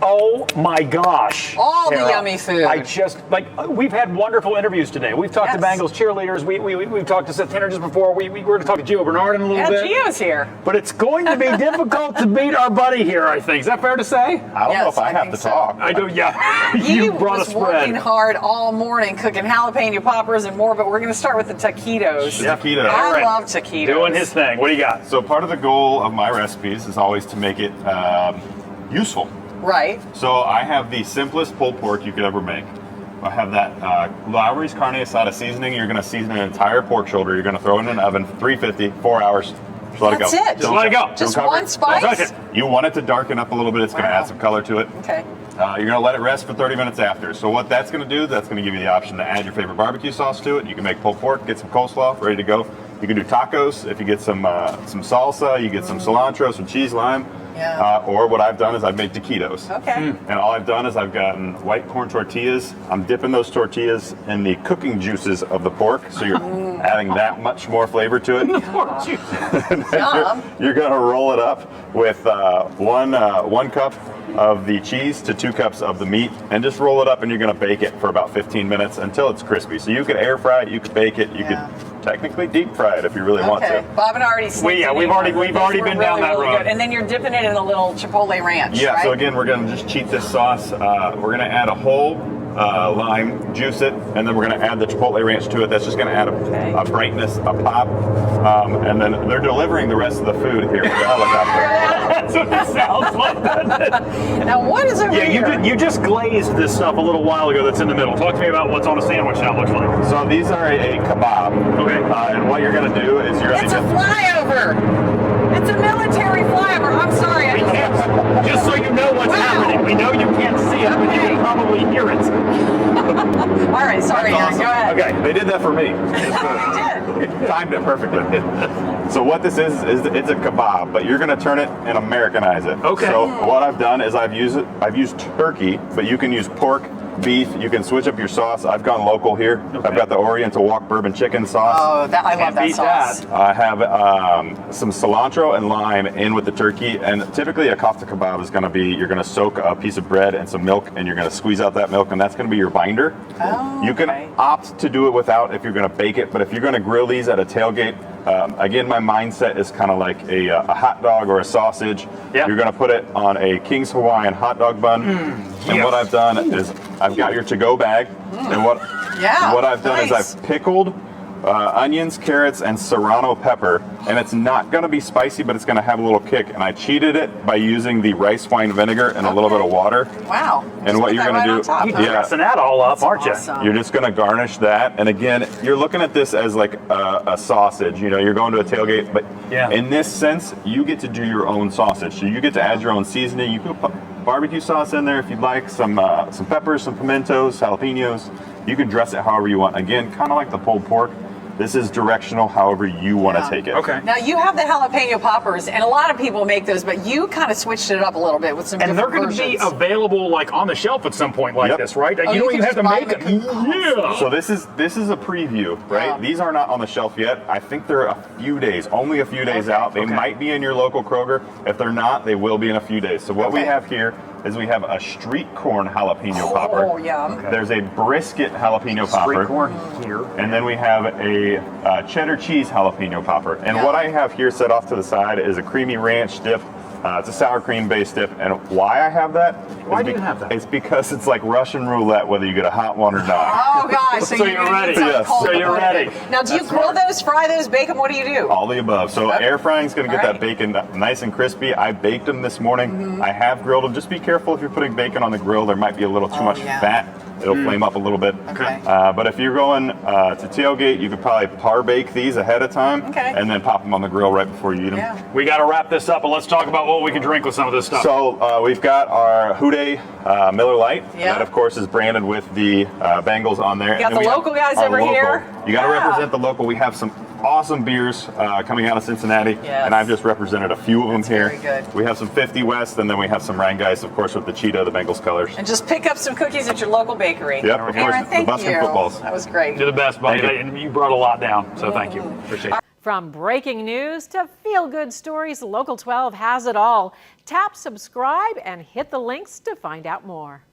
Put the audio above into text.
Oh my gosh. All Tara, the yummy food. I just, we've had wonderful interviews today. We've talked to Yes. Bengals cheerleaders. We've talked to Seth Tanner just before. We were going to talk to Gio Bernard in a little bit. Yeah, Gio's here. But it's going to be difficult to beat our buddy here, I think. Is that fair to say? I don't know Yes, if I have think to so. talk. I do, yeah. He You brought a was working spread. hard all morning cooking jalapeno poppers and more, but we're going to start with the taquitos. The taquito. I Right. love taquitos. Doing his thing. What do you got? So part of the goal of my recipes is always to make it useful. Right. So I have the simplest pulled pork you could ever make. I have that Lowry's carne asada seasoning. You're going to season an entire pork shoulder. You're going to throw it in an oven, 350, 4 hours. Just let That's it go. it. Just let it go. Just Don't cover one it. spice? Don't touch it. You want it to darken up a little bit. It's going to Wow. add some color to it. Okay. You're going to let it rest for 30 minutes after. So what that's going to do, that's going to give you the option to add your favorite barbecue sauce to it. You can make pulled pork, get some coleslaw, ready to go. You can do tacos if you get some salsa, you get some cilantro, some cheese, lime. Yeah. Or what I've done is I've made taquitos. Okay. And all I've done is I've gotten white corn tortillas. I'm dipping those tortillas in the cooking juices of the pork, so you're adding that much more flavor to it. Yum. You're going to roll it up with one cup of the cheese to 2 cups of the meat, and just roll it up, and you're going to bake it for about 15 minutes until it's crispy. So you could air fry it, you could bake it, you Yeah. could technically deep fry it if you really want Okay. to. Bob and I already sneaked it we've in. already Those been were down that really road. good. And then you're dipping it in a little chipotle ranch, Yeah, right? so again, we're going to just cheat this sauce. We're going to add a whole lime, juice it, and then we're going to add the chipotle ranch to it. That's just going to add a brightness, a pop. And then they're delivering the rest of the food here with the helicopter. That's what it sounds like. Now, what is over Yeah, here? you just glazed this stuff a little while ago that's in the middle. Talk to me about what's on a sandwich now looks like. So these are a kebab. Okay. And what you're going to do is you're going It's to a flyover. It's a military flyover. I'm sorry. I just... Just so you know what's Wow. happening. We know you can't see it, but you Okay. can probably hear it. All right, sorry, Aaron. Go ahead. Okay, they did that for me. Timed it perfectly. So what this is it's a kebab, but you're going to turn it and Americanize it. Okay. So what I've done is I've used turkey, but you can use pork, beef. You can switch up your sauce. I've gone local here. Okay. I've got the Oriental Wok bourbon chicken sauce. Oh, I love Can't that beat sauce. that. I have some cilantro and lime in with the turkey, and typically a kofta kebab is going to be, you're going to soak a piece of bread and some milk, and you're going to squeeze out that milk, and that's going to be your binder. Oh, You can okay. opt to do it without if you're going to bake it, but if you're going to grill these at a tailgate, again, my mindset is kind of like a hot dog or a sausage. Yeah. You're going to put it on a King's Hawaiian hot dog bun, and yes. what I've done is I've got your to-go bag, and what Yeah, I've done is nice. I've pickled onions, carrots, and serrano pepper, and it's not going to be spicy, but it's going to have a little kick. And I cheated it by using the rice wine vinegar and a little bit of water. Wow. And Just what put you're that going to right do, on top, You're huh? yeah, dressing that all up, aren't you? Awesome. you're just going to garnish that. And again, you're looking at this as like a sausage. You know, you're going to a tailgate, but Yeah. in this sense, you get to do your own sausage. So you get to add your own seasoning. You can put barbecue sauce in there if you'd like, some peppers, some pimentos, jalapenos. You can dress it however you want. Again, kind of like the pulled pork. This is directional however you want to Yeah. take it. Okay. Now, you have the jalapeno poppers, and a lot of people make those, but you kind of switched it up a little bit with some And they're different going to be versions. available like on the shelf at some point like Yep. this, right? Oh, you you don't can even have to just buy make them it. at Yeah. So this is a preview, right? Yeah. These are not on the shelf yet. I think they're a few days, only a few days Okay. out. They Okay. might be in your local Kroger. If they're not, they will be in a few days. So what we Okay. have here is we have a street corn jalapeno Oh, popper. yum. There's a brisket jalapeno popper. Street corn here. And then we have a cheddar cheese jalapeno popper. And Yeah. what I have here set off to the side is a creamy ranch dip. It's a sour cream based dip. And why I have that? Why is do you have that? It's because it's like Russian roulette, whether you get a hot one or not. Oh, gosh. So you're you're gonna ready. need something Yes. cold So to you're put it ready. in. Now, do you grill those, fry those, bake them? What do you do? All the above. So Okay. air frying is going to get All that right. bacon nice and crispy. I baked them this morning. I have grilled them. Just be careful if you're putting bacon on the grill. There might be a little too much yeah. fat. It'll flame up a little bit. Okay. But if you're going to tailgate, you could probably par bake these ahead of time Okay. and then pop them on the grill right before you eat them. Yeah. We got to wrap this up, but let's talk about what we can drink with some of this stuff. So we've got our Houday Miller Lite. Yeah. That, of course, is branded with the Bengals on there. You got And the we have local guys our over local. here? You got to Yeah. represent the local. We have some awesome beers coming out of Cincinnati, Yes. and I've just represented a few of them here. very good. We have some 50 West, and then we have some Rheingeist, of course, with the Cheetah, the Bengals colors. And just pick up some cookies at your local bakery. Yep, of course, Aaron, the thank Buskin' you. footballs. That was great. You're the best, buddy. Thank you. And you brought a lot down, so thank you. Appreciate it. From breaking news to feel-good stories, Local 12 has it all. Tap subscribe and hit the links to find out more.